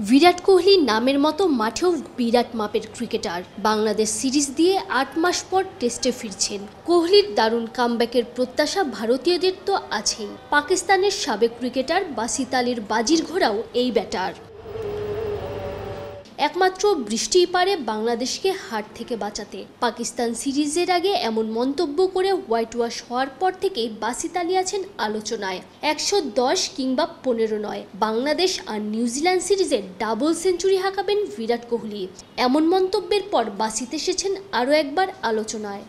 বিরাট কোহলি নামের মতো মাঠেও বিরাট মাপের ক্রিকেটার। বাংলাদেশ সিরিজ দিয়ে ৮ মাস পর টেস্টে ফিরছেন। কোহলির দারুণ কামব্যাকের প্রত্যাশা ভারতীয়দের তো আছেই। পাকিস্তানের সাবেক ক্রিকেটার বাসিত আলীর বাজির ঘোড়াও এই ব্যাটার। একমাত্র বৃষ্টিই পারে বাংলাদেশকে হার থেকে বাঁচাতে। পাকিস্তান সিরিজের আগে এমন মন্তব্য করে হোয়াইট ওয়াশ হওয়ার পর থেকেই বাসিত আলী আছেন আলোচনায়। ১১০ কিংবা ১৫ নয়, বাংলাদেশ আর নিউজিল্যান্ড সিরিজে ডাবল সেঞ্চুরি হাঁকাবেন বিরাট কোহলি। এমন মন্তব্যের পর বাসিত এসেছেন আরও একবার আলোচনায়।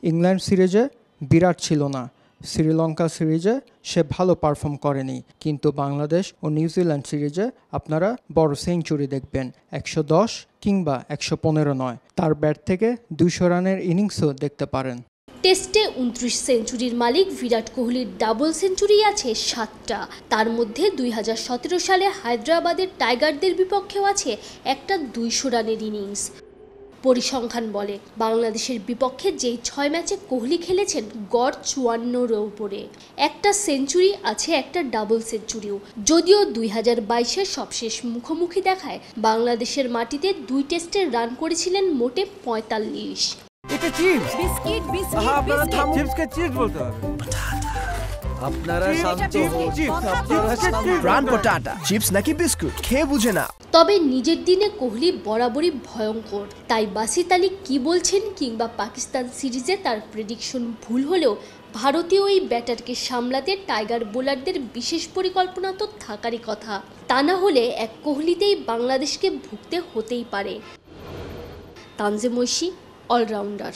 ইংল্যান্ড সিরিজে বিরাট ছিল না, শ্রীলঙ্কা সিরিজে সে ভালো পারফর্ম করেনি, কিন্তু বাংলাদেশ ও নিউজিল্যান্ড সিরিজে আপনারা বড় সেঞ্চুরি দেখবেন। ১১০ কিংবা ১১৫ নয়, তার ব্যাট থেকে ২০০ রানের ইনিংসও দেখতে পারেন। টেস্টে ২৯ সেঞ্চুরির মালিক বিরাট কোহলির ডাবল সেঞ্চুরি আছে ৭টা। তার মধ্যে ২০১৭ সালে হায়দ্রাবাদের টাইগারদের বিপক্ষেও আছে একটা ২০০ রানের ইনিংস। পরিসংখ্যান বলে বাংলাদেশের বিপক্ষে যেই ৬ ম্যাচে কোহলি খেলেছেন গড় ৫৪-এর উপরে। একটা সেঞ্চুরি আছে, একটা ডাবল সেঞ্চুরিও। যদিও ২০২২-এর সবশেষ মুখোমুখি দেখায় বাংলাদেশের মাটিতে ২ টেস্টে রান করেছিলেন মোটে ৪৫। এটা চিপস বিস্কিট বিস্কিট আপনারা থামুন, চিপসকে চিপস বলতে হবে। আপনারা শান্ত হন, প্রাণ পটাটা চিপস নাকি বিস্কুট খেয়ে বুঝে না। তবে নিজের দিনে কোহলি বরাবরই ভয়ঙ্কর। তাই বাসিত আলী কি বলছেন কিংবা পাকিস্তান সিরিজে তার প্রেডিকশন ভুল হলেও ভারতীয় এই ব্যাটারকে সামলাতে টাইগার বোলারদের বিশেষ পরিকল্পনা তো থাকারই কথা। তা না হলে এক কোহলিতেই বাংলাদেশকে ভুগতে হতেই পারে। তানজিম ঐশী, অলরাউন্ডার।